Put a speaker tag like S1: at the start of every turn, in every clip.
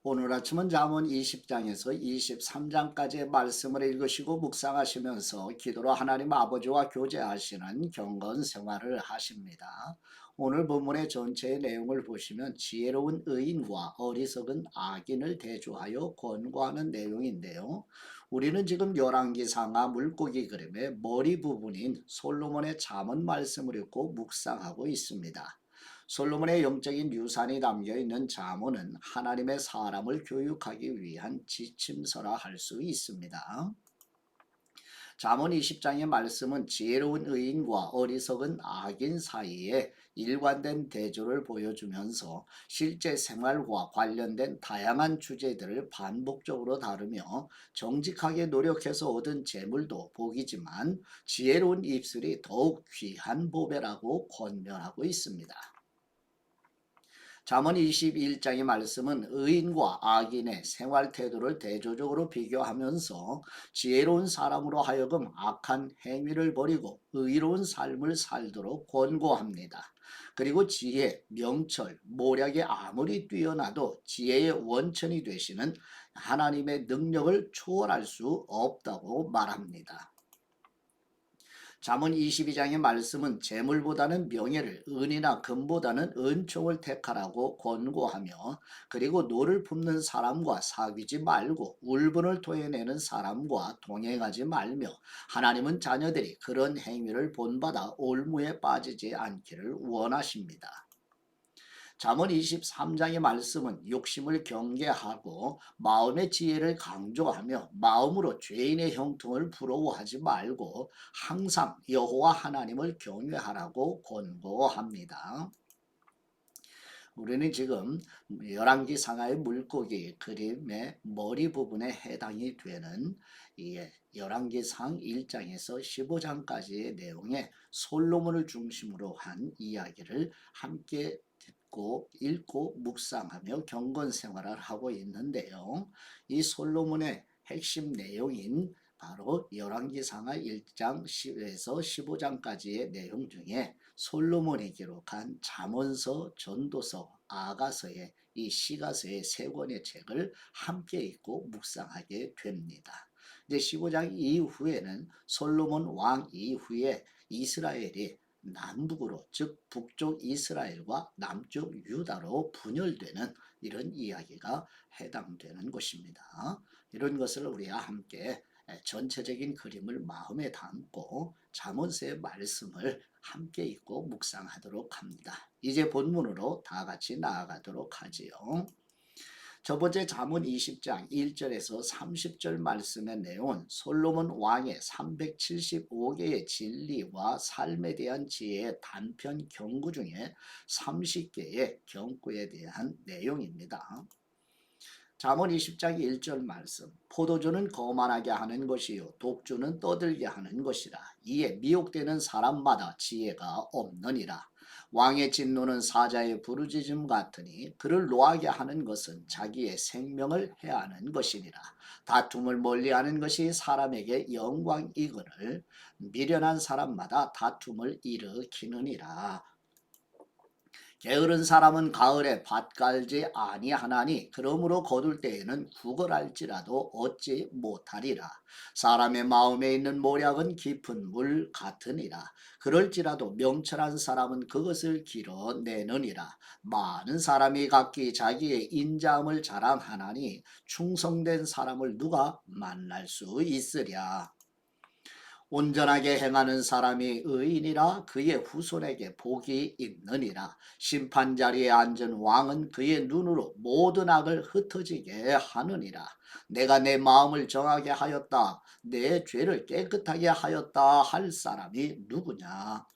S1: 오늘 아침은 잠언 20장에서 23장까지의 말씀을 읽으시고 묵상하시면서 기도로 하나님 아버지와 교제하시는 경건 생활을 하십니다. 오늘 본문의 전체의 내용을 보시면 지혜로운 의인과 어리석은 악인을 대조하여 권고하는 내용인데요. 우리는 지금 열왕기상하 물고기 그림의 머리 부분인 솔로몬의 잠언 말씀을 읽고 묵상하고 있습니다. 솔로몬의 영적인 유산이 담겨 있는 잠언은 하나님의 사람을 교육하기 위한 지침서라 할 수 있습니다. 잠언 20장의 말씀은 지혜로운 의인과 어리석은 악인 사이에 일관된 대조를 보여주면서 실제 생활과 관련된 다양한 주제들을 반복적으로 다루며 정직하게 노력해서 얻은 재물도 복이지만 지혜로운 입술이 더욱 귀한 보배라고 권면하고 있습니다. 잠언 21장의 말씀은 의인과 악인의 생활 태도를 대조적으로 비교하면서 지혜로운 사람으로 하여금 악한 행위를 버리고 의로운 삶을 살도록 권고합니다. 그리고 지혜, 명철, 모략이 아무리 뛰어나도 지혜의 원천이 되시는 하나님의 능력을 초월할 수 없다고 말합니다. 잠언 22장의 말씀은 재물보다는 명예를, 은이나 금보다는 은총을 택하라고 권고하며 그리고 노를 품는 사람과 사귀지 말고 울분을 토해내는 사람과 동행하지 말며 하나님은 자녀들이 그런 행위를 본받아 올무에 빠지지 않기를 원하십니다. 잠언 23장의 말씀은 욕심을 경계하고 마음의 지혜를 강조하며 마음으로 죄인의 형통을 부러워하지 말고 항상 여호와 하나님을 경외하라고 권고합니다. 우리는 지금 열왕기상하의 물고기 그림의 머리 부분에 해당이 되는 이 열왕기상 1장에서 15장까지의 내용에 솔로몬을 중심으로 한 이야기를 함께 듣고 읽고 묵상하며 경건 생활을 하고 있는데요. 이 솔로몬의 핵심 내용인 바로 열왕기상하 1장에서 15장까지의 내용 중에 솔로몬이 기록한 잠언서, 전도서, 아가서의 이 시가서의 세 권의 책을 함께 읽고 묵상하게 됩니다. 이제 15장 이후에는 솔로몬 왕 이후에 이스라엘이 남북으로 즉 북쪽 이스라엘과 남쪽 유다로 분열되는 이런 이야기가 해당되는 것입니다. 이런 것을 우리가 함께 전체적인 그림을 마음에 담고 잠언서의 말씀을 함께 읽고 묵상하도록 합니다. 이제 본문으로 다 같이 나아가도록 하지요. 첫 번째 잠언 20장 1절에서 30절 말씀의 내용은 솔로몬 왕의 375개의 진리와 삶에 대한 지혜의 단편 경구 중에 30개의 경구에 대한 내용입니다. 잠언 20장 1절 말씀 포도주는 거만하게 하는 것이요 독주는 떠들게 하는 것이라 이에 미혹되는 사람마다 지혜가 없느니라. 왕의 진노는 사자의 부르짖음 같으니 그를 노하게 하는 것은 자기의 생명을 해하는 것이니라. 다툼을 멀리하는 것이 사람에게 영광이거늘 미련한 사람마다 다툼을 일으키느니라. 게으른 사람은 가을에 밭 갈지 아니하나니 그러므로 거둘 때에는 구걸할지라도 얻지 못하리라. 사람의 마음에 있는 모략은 깊은 물 같으니라. 그럴지라도 명철한 사람은 그것을 길어내느니라. 많은 사람이 각기 자기의 인자함을 자랑하나니 충성된 사람을 누가 만날 수 있으랴. 온전하게 행하는 사람이 의인이라 그의 후손에게 복이 있느니라. 심판자리에 앉은 왕은 그의 눈으로 모든 악을 흩어지게 하느니라. 내가 내 마음을 정하게 하였다. 내 죄를 깨끗하게 하였다 할 사람이 누구냐.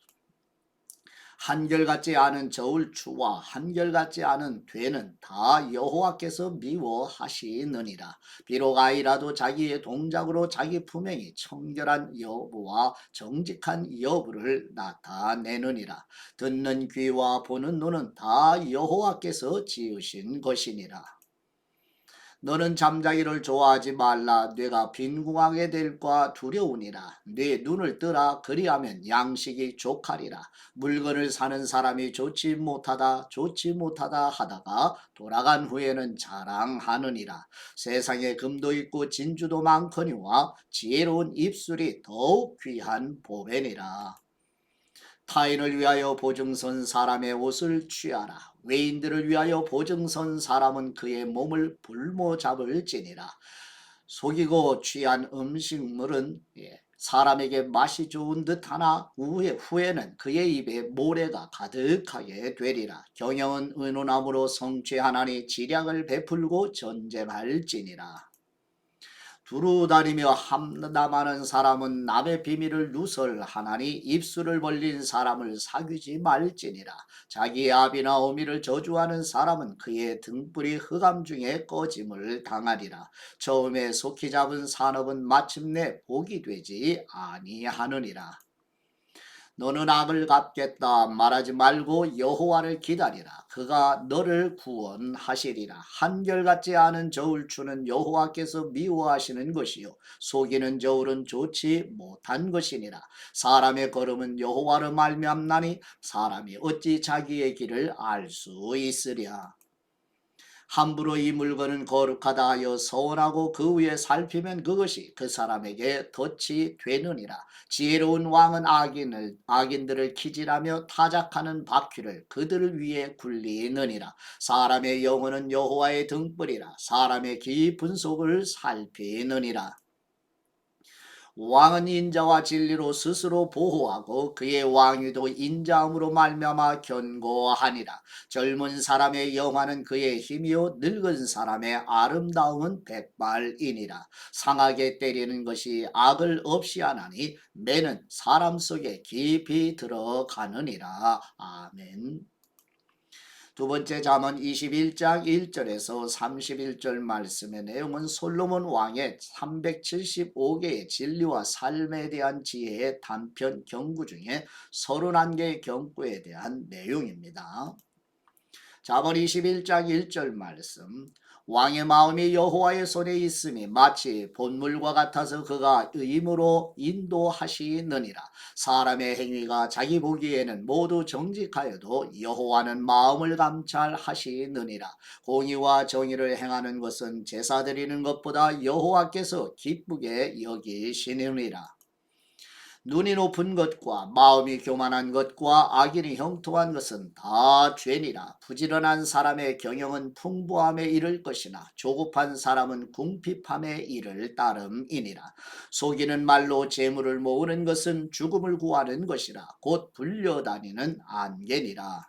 S1: 한결같지 않은 저울추와 한결같지 않은 되는 다 여호와께서 미워하시느니라. 비록 아이라도 자기의 동작으로 자기 품행이 청결한 여부와 정직한 여부를 나타내느니라. 듣는 귀와 보는 눈은 다 여호와께서 지으신 것이니라. 너는 잠자기를 좋아하지 말라. 뇌가 빈궁하게 될까 두려우니라. 네 눈을 뜨라. 그리하면 양식이 족하리라. 물건을 사는 사람이 좋지 못하다 하다가 돌아간 후에는 자랑하느니라. 세상에 금도 있고 진주도 많거니와 지혜로운 입술이 더욱 귀한 보배니라. 타인을 위하여 보증선 사람의 옷을 취하라. 외인들을 위하여 보증선 사람은 그의 몸을 불모 잡을지니라. 속이고 취한 음식물은 사람에게 맛이 좋은 듯하나 후에는 그의 입에 모래가 가득하게 되리라. 경영은 의논함으로 성취하나니 지략을 베풀고 전쟁할지니라. 두루 다니며 함담하는 사람은 남의 비밀을 누설하나니 입술을 벌린 사람을 사귀지 말지니라. 자기의 아비나 어미를 저주하는 사람은 그의 등불이 흑암 중에 꺼짐을 당하리라. 처음에 속히 잡은 산업은 마침내 복이 되지 아니하느니라. 너는 악을 갚겠다 말하지 말고 여호와를 기다리라. 그가 너를 구원하시리라. 한결같지 않은 저울 추는 여호와께서 미워하시는 것이요 속이는 저울은 좋지 못한 것이니라. 사람의 걸음은 여호와로 말미암나니 사람이 어찌 자기의 길을 알 수 있으랴. 함부로 이 물건은 거룩하다 하여 서원하고 그 위에 살피면 그것이 그 사람에게 덫이 되느니라. 지혜로운 왕은 악인들을 기질하며 타작하는 바퀴를 그들 위에 굴리느니라. 사람의 영혼은 여호와의 등불이라. 사람의 깊은 속을 살피느니라. 왕은 인자와 진리로 스스로 보호하고 그의 왕위도 인자함으로 말미암아 견고하니라. 젊은 사람의 영화는 그의 힘이요 늙은 사람의 아름다움은 백발이니라. 상하게 때리는 것이 악을 없이 하나니 매는 사람 속에 깊이 들어가느니라. 아멘. 두 번째 잠언 21장 1절에서 31절 말씀의 내용은 솔로몬 왕의 375개의 진리와 삶에 대한 지혜의 단편 경구 중에 31개의 경구에 대한 내용입니다. 잠언 21장 1절 말씀. 왕의 마음이 여호와의 손에 있음이 마치 본물과 같아서 그가 의무로 인도하시느니라. 사람의 행위가 자기 보기에는 모두 정직하여도 여호와는 마음을 감찰하시느니라. 공의와 정의를 행하는 것은 제사 드리는 것보다 여호와께서 기쁘게 여기시느니라. 눈이 높은 것과 마음이 교만한 것과 악인이 형통한 것은 다 죄니라. 부지런한 사람의 경영은 풍부함에 이를 것이나 조급한 사람은 궁핍함에 이를 따름이니라. 속이는 말로 재물을 모으는 것은 죽음을 구하는 것이라. 곧 불려다니는 안개니라.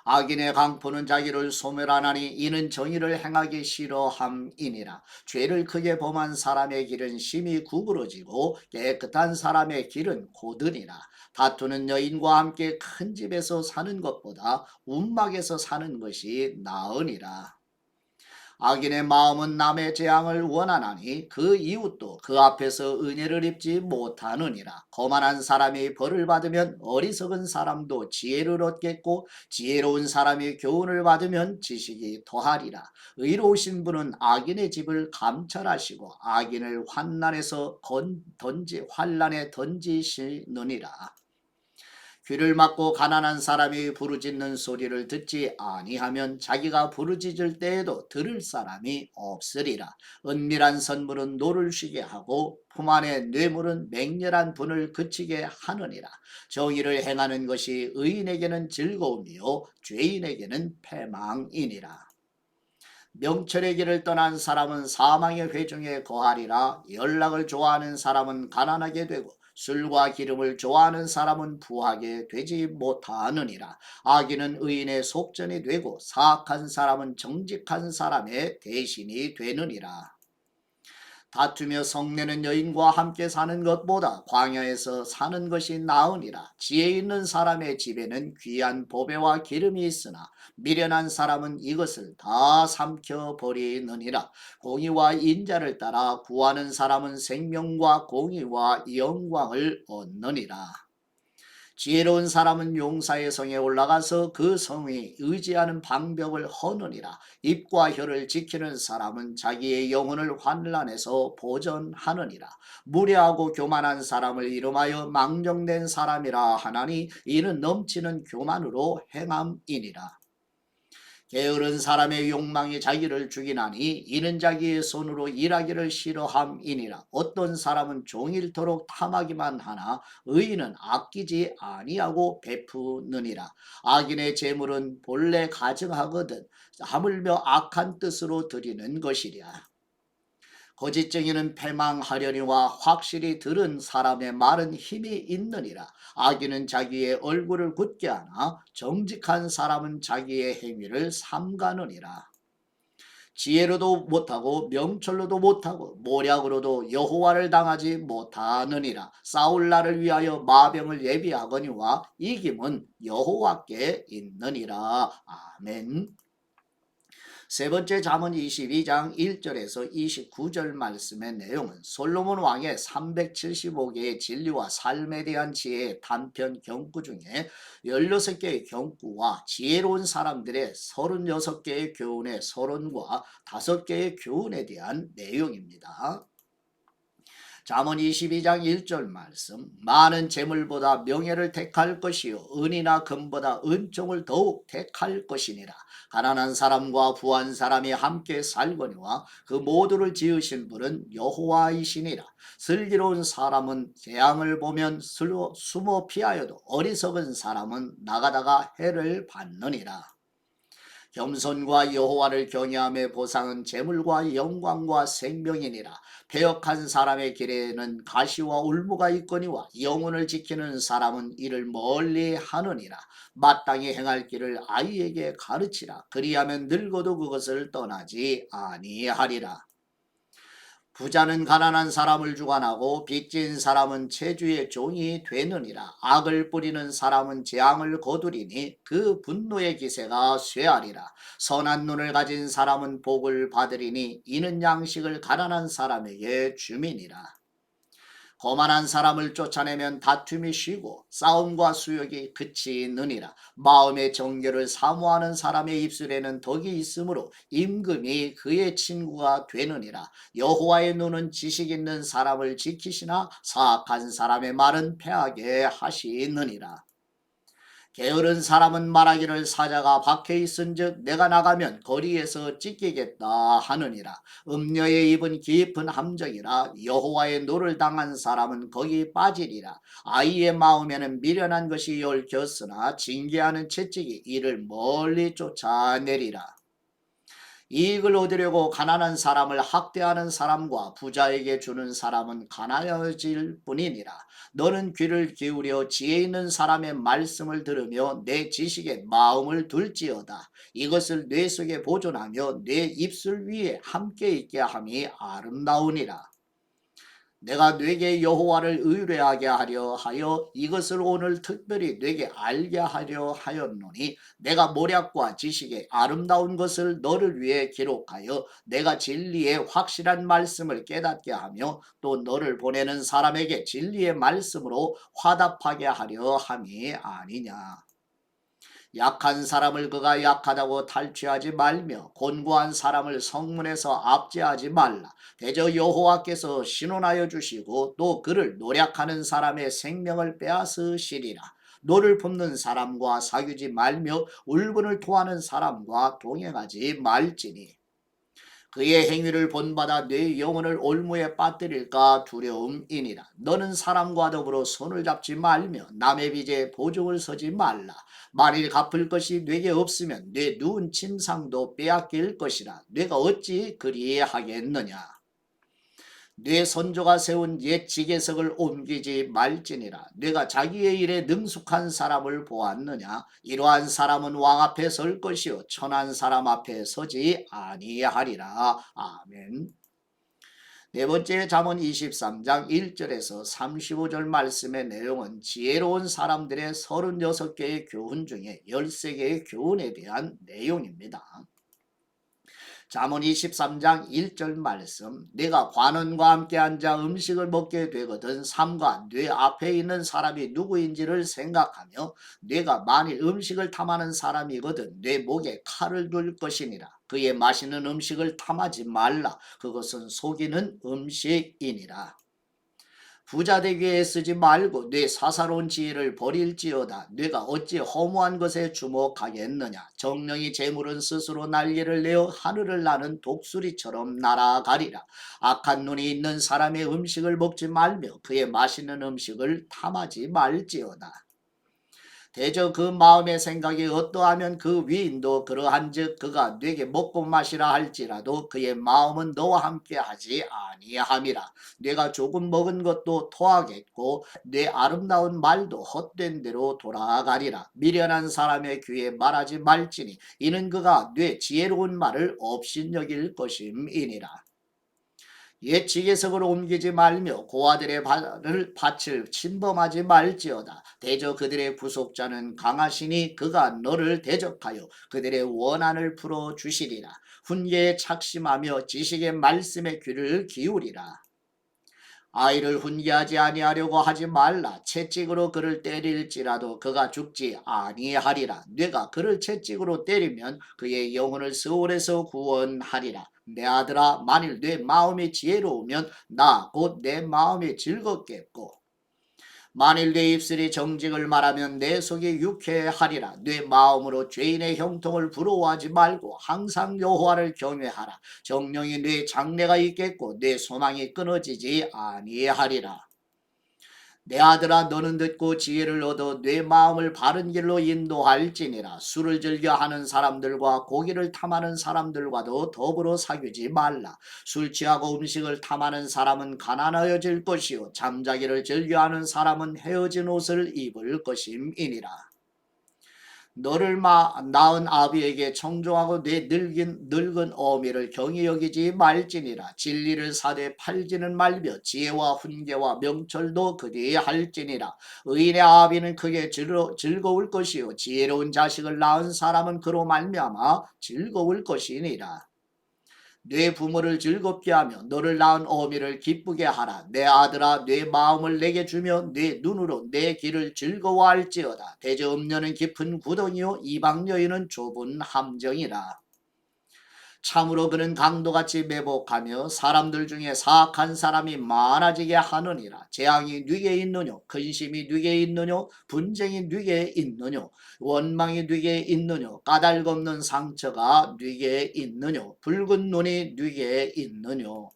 S1: 악인의 강포는 자기를 소멸하나니 이는 정의를 행하기 싫어함이니라. 죄를 크게 범한 사람의 길은 심히 구부러지고 깨끗한 사람의 길은 고드니라. 다투는 여인과 함께 큰 집에서 사는 것보다 움막에서 사는 것이 나으니라. 악인의 마음은 남의 재앙을 원하나니 그 이웃도 그 앞에서 은혜를 입지 못하느니라. 거만한 사람이 벌을 받으면 어리석은 사람도 지혜를 얻겠고 지혜로운 사람이 교훈을 받으면 지식이 더하리라. 의로우신 분은 악인의 집을 감찰하시고 악인을 환난에 던지시느니라. 귀를 막고 가난한 사람이 부르짖는 소리를 듣지 아니하면 자기가 부르짖을 때에도 들을 사람이 없으리라. 은밀한 선물은 노를 쉬게 하고 품 안의 뇌물은 맹렬한 분을 그치게 하느니라. 정의를 행하는 것이 의인에게는 즐거움이요 죄인에게는 패망이니라. 명철의 길을 떠난 사람은 사망의 회중에 거하리라. 연락을 좋아하는 사람은 가난하게 되고 술과 기름을 좋아하는 사람은 부하게 되지 못하느니라. 악인은 의인의 속전이 되고 사악한 사람은 정직한 사람의 대신이 되느니라. 다투며 성내는 여인과 함께 사는 것보다 광야에서 사는 것이 나으니라. 지혜 있는 사람의 집에는 귀한 보배와 기름이 있으나 미련한 사람은 이것을 다 삼켜버리느니라. 공의와 인자를 따라 구하는 사람은 생명과 공의와 영광을 얻느니라. 지혜로운 사람은 용사의 성에 올라가서 그 성이 의지하는 방벽을 허느니라. 입과 혀를 지키는 사람은 자기의 영혼을 환난에서 보전하느니라. 무례하고 교만한 사람을 이름하여 망정된 사람이라 하나니 이는 넘치는 교만으로 행함이니라. 게으른 사람의 욕망이 자기를 죽이나니 이는 자기의 손으로 일하기를 싫어함이니라. 어떤 사람은 종일토록 탐하기만 하나 의인은 아끼지 아니하고 베푸느니라. 악인의 재물은 본래 가증하거든 하물며 악한 뜻으로 드리는 것이랴. 거짓증인은 패망하려니와 확실히 들은 사람의 말은 힘이 있느니라. 악인은 자기의 얼굴을 굳게 하나 정직한 사람은 자기의 행위를 삼가느니라. 지혜로도 못하고 명철로도 못하고 모략으로도 여호와를 당하지 못하느니라. 싸울 날을 위하여 마병을 예비하거니와 이김은 여호와께 있느니라. 아멘. 세 번째 잠언 22장 1절에서 29절 말씀의 내용은 솔로몬 왕의 375개의 진리와 삶에 대한 지혜의 단편 경구 중에 16개의 경구와 지혜로운 사람들의 36개의 교훈의 서론과 5개의 교훈에 대한 내용입니다. 잠언 22장 1절 말씀. 많은 재물보다 명예를 택할 것이요 은이나 금보다 은총을 더욱 택할 것이니라. 가난한 사람과 부한 사람이 함께 살거니와 그 모두를 지으신 분은 여호와이시니라. 슬기로운 사람은 재앙을 보면 숨어 피하여도 어리석은 사람은 나가다가 해를 받느니라. 겸손과 여호와를 경외함의 보상은 재물과 영광과 생명이니라. 패역한 사람의 길에는 가시와 울무가 있거니와 영혼을 지키는 사람은 이를 멀리 하느니라. 마땅히 행할 길을 아이에게 가르치라. 그리하면 늙어도 그것을 떠나지 아니하리라. 부자는 가난한 사람을 주관하고 빚진 사람은 체주의 종이 되느니라. 악을 뿌리는 사람은 재앙을 거두리니 그 분노의 기세가 쇠하리라. 선한 눈을 가진 사람은 복을 받으리니 이는 양식을 가난한 사람에게 주민이라. 거만한 사람을 쫓아내면 다툼이 쉬고 싸움과 수욕이 그치느니라. 마음의 정결을 사모하는 사람의 입술에는 덕이 있으므로 임금이 그의 친구가 되느니라. 여호와의 눈은 지식 있는 사람을 지키시나 사악한 사람의 말은 패하게 하시느니라. 게으른 사람은 말하기를 사자가 박해 있은즉 내가 나가면 거리에서 찢기겠다 하느니라. 음녀의 입은 깊은 함정이라. 여호와의 노를 당한 사람은 거기 빠지리라. 아이의 마음에는 미련한 것이 얽혔으나 징계하는 채찍이 이를 멀리 쫓아내리라. 이익을 얻으려고 가난한 사람을 학대하는 사람과 부자에게 주는 사람은 가난해질 뿐이니라. 너는 귀를 기울여 지혜 있는 사람의 말씀을 들으며 내 지식에 마음을 둘지어다. 이것을 뇌 속에 보존하며 내 입술 위에 함께 있게 함이 아름다우니라. 내가 네게 여호와를 의뢰하게 하려 하여 이것을 오늘 특별히 네게 알게 하려 하였노니 내가 모략과 지식의 아름다운 것을 너를 위해 기록하여 내가 진리의 확실한 말씀을 깨닫게 하며 또 너를 보내는 사람에게 진리의 말씀으로 화답하게 하려 함이 아니냐. 약한 사람을 그가 약하다고 탈취하지 말며 곤고한 사람을 성문에서 압제하지 말라. 대저 여호와께서 신원하여 주시고 또 그를 노략하는 사람의 생명을 빼앗으시리라. 노를 품는 사람과 사귀지 말며 울분을 토하는 사람과 동행하지 말지니 그의 행위를 본받아 내 영혼을 올무에 빠뜨릴까 두려움이니라. 너는 사람과 더불어 손을 잡지 말며 남의 빚에 보증을 서지 말라. 만일 갚을 것이 네게 없으면 네 누운 침상도 빼앗길 것이라. 네가 어찌 그리하겠느냐. 네 선조가 세운 옛 지계석을 옮기지 말지니라. 네가 자기의 일에 능숙한 사람을 보았느냐. 이러한 사람은 왕 앞에 설 것이요 천한 사람 앞에 서지 아니하리라. 아멘. 네 번째 잠언 23장 1절에서 35절 말씀의 내용은 지혜로운 사람들의 36개의 교훈 중에 13개의 교훈에 대한 내용입니다. 잠언 23장 1절 말씀. 내가 관원과 함께 앉아 음식을 먹게 되거든 삼가 뇌 앞에 있는 사람이 누구인지를 생각하며 내가 만일 음식을 탐하는 사람이거든 내 목에 칼을 둘 것이니라. 그의 맛있는 음식을 탐하지 말라. 그것은 속이는 음식이니라. 부자 되기 위해 쓰지 말고 내 사사로운 지혜를 버릴지어다. 내가 어찌 허무한 것에 주목하겠느냐. 정령이 재물은 스스로 날개를 내어 하늘을 나는 독수리처럼 날아가리라. 악한 눈이 있는 사람의 음식을 먹지 말며 그의 맛있는 음식을 탐하지 말지어다. 대저 그 마음의 생각이 어떠하면 그 위인도 그러한즉 그가 네게 먹고 마시라 할지라도 그의 마음은 너와 함께 하지 아니함이라. 네가 조금 먹은 것도 토하겠고 네 아름다운 말도 헛된 대로 돌아가리라. 미련한 사람의 귀에 말하지 말지니 이는 그가 네 지혜로운 말을 업신여길 것임이니라. 옛 지계석으로 옮기지 말며 고아들의 밭을 침범하지 말지어다. 대저 그들의 구속자는 강하시니 그가 너를 대적하여 그들의 원한을 풀어주시리라. 훈계에 착심하며 지식의 말씀에 귀를 기울이라. 아이를 훈계하지 아니하려고 하지 말라. 채찍으로 그를 때릴지라도 그가 죽지 아니하리라. 네가 그를 채찍으로 때리면 그의 영혼을 스올에서 구원하리라. 내 아들아, 만일 내 마음이 지혜로우면 나 곧 내 마음이 즐겁겠고 만일 내 입술이 정직을 말하면 내 속이 유쾌하리라. 내 마음으로 죄인의 형통을 부러워하지 말고 항상 여호와를 경외하라. 정령이 내 장래가 있겠고 내 소망이 끊어지지 아니하리라. 내 아들아 너는 듣고 지혜를 얻어 내 마음을 바른 길로 인도할지니라. 술을 즐겨 하는 사람들과 고기를 탐하는 사람들과도 더불어 사귀지 말라. 술 취하고 음식을 탐하는 사람은 가난하여질 것이요 잠자기를 즐겨하는 사람은 헤어진 옷을 입을 것임이니라. 너를 낳은 아비에게 청종하고 내 늙은 어미를 경히 여기지 말지니라. 진리를 사되 팔지는 말며 지혜와 훈계와 명철도 그리 할지니라. 의인의 아비는 크게 즐거울 것이요 지혜로운 자식을 낳은 사람은 그로 말미암아 즐거울 것이니라. 내 부모를 즐겁게 하며 너를 낳은 어미를 기쁘게 하라. 내 아들아 내 마음을 내게 주며 내 눈으로 내 길을 즐거워할지어다. 대저 음녀는 깊은 구덩이요 이방 여인은 좁은 함정이라. 참으로 그는 강도같이 매복하며 사람들 중에 사악한 사람이 많아지게 하느니라. 재앙이 네게 있느뇨 근심이 네게 있느뇨 분쟁이 네게 있느뇨 원망이 네게 있느뇨 까닭없는 상처가 네게 있느뇨 붉은 눈이 네게 있느뇨.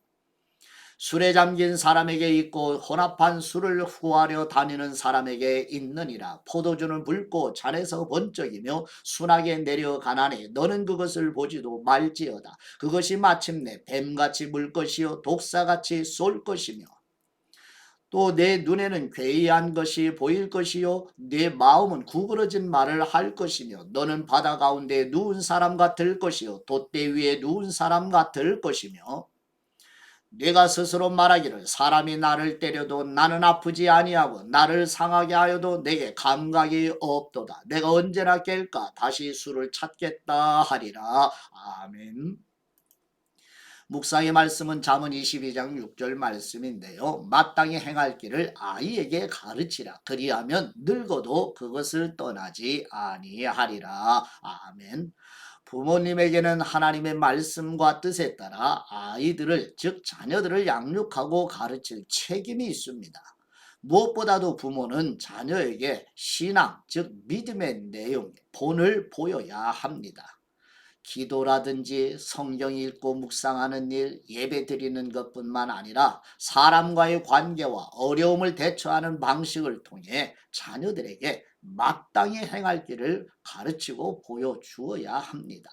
S1: 술에 잠긴 사람에게 있고 혼합한 술을 후하려 다니는 사람에게 있느니라. 포도주는 붉고 잔에서 번쩍이며 순하게 내려가나니 너는 그것을 보지도 말지어다. 그것이 마침내 뱀같이 물 것이요 독사같이 쏠 것이며 또 내 눈에는 괴이한 것이 보일 것이요 내 마음은 구부러진 말을 할 것이며 너는 바다 가운데 누운 사람 같을 것이요 돛대 위에 누운 사람 같을 것이며 네가 스스로 말하기를 사람이 나를 때려도 나는 아프지 아니하고 나를 상하게 하여도 내게 감각이 없도다. 내가 언제나 깰까 다시 술을 찾겠다 하리라. 아멘. 묵상의 말씀은 잠언 22장 6절 말씀인데요. 마땅히 행할 길을 아이에게 가르치라. 그리하면 늙어도 그것을 떠나지 아니하리라. 아멘. 부모님에게는 하나님의 말씀과 뜻에 따라 아이들을 즉 자녀들을 양육하고 가르칠 책임이 있습니다. 무엇보다도 부모는 자녀에게 신앙 즉 믿음의 내용 본을 보여야 합니다. 기도라든지 성경 읽고 묵상하는 일, 예배 드리는 것뿐만 아니라 사람과의 관계와 어려움을 대처하는 방식을 통해 자녀들에게 마땅히 행할 길을 가르치고 보여주어야 합니다.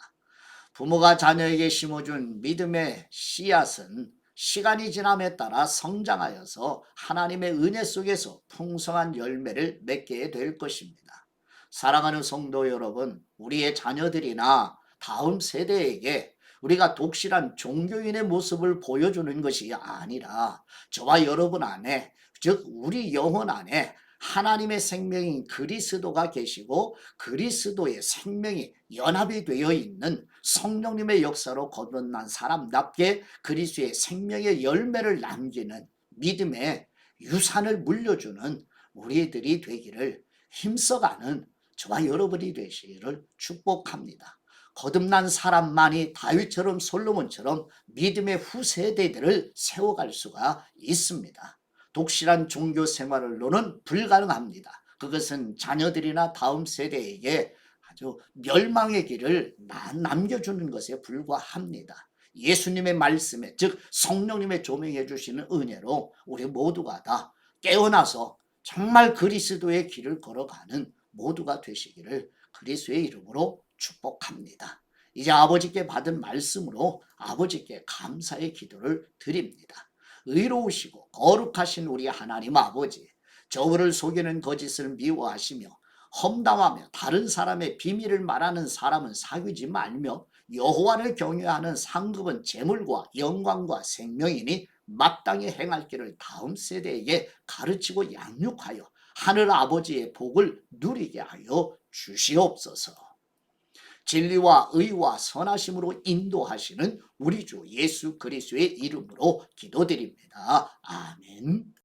S1: 부모가 자녀에게 심어준 믿음의 씨앗은 시간이 지남에 따라 성장하여서 하나님의 은혜 속에서 풍성한 열매를 맺게 될 것입니다. 사랑하는 성도 여러분, 우리의 자녀들이나 다음 세대에게 우리가 독실한 종교인의 모습을 보여주는 것이 아니라 저와 여러분 안에 즉 우리 영혼 안에 하나님의 생명인 그리스도가 계시고 그리스도의 생명이 연합이 되어 있는 성령님의 역사로 거듭난 사람답게 그리스도의 생명의 열매를 남기는 믿음의 유산을 물려주는 우리들이 되기를 힘써가는 저와 여러분이 되시기를 축복합니다. 거듭난 사람만이 다윗처럼 솔로몬처럼 믿음의 후세대들을 세워갈 수가 있습니다. 독실한 종교 생활로는 불가능합니다. 그것은 자녀들이나 다음 세대에게 아주 멸망의 길을 남겨주는 것에 불과합니다. 예수님의 말씀에, 즉 성령님의 조명해 주시는 은혜로 우리 모두가 다 깨어나서 정말 그리스도의 길을 걸어가는 모두가 되시기를 그리스도의 이름으로 축복합니다. 이제 아버지께 받은 말씀으로 아버지께 감사의 기도를 드립니다. 의로우시고 거룩하신 우리 하나님 아버지, 저를 속이는 거짓을 미워하시며 험담하며 다른 사람의 비밀을 말하는 사람은 사귀지 말며 여호와를 경외하는 상급은 재물과 영광과 생명이니 마땅히 행할 길을 다음 세대에게 가르치고 양육하여 하늘 아버지의 복을 누리게 하여 주시옵소서. 진리와 의와 선하심으로 인도하시는 우리 주 예수 그리스도의 이름으로 기도드립니다. 아멘.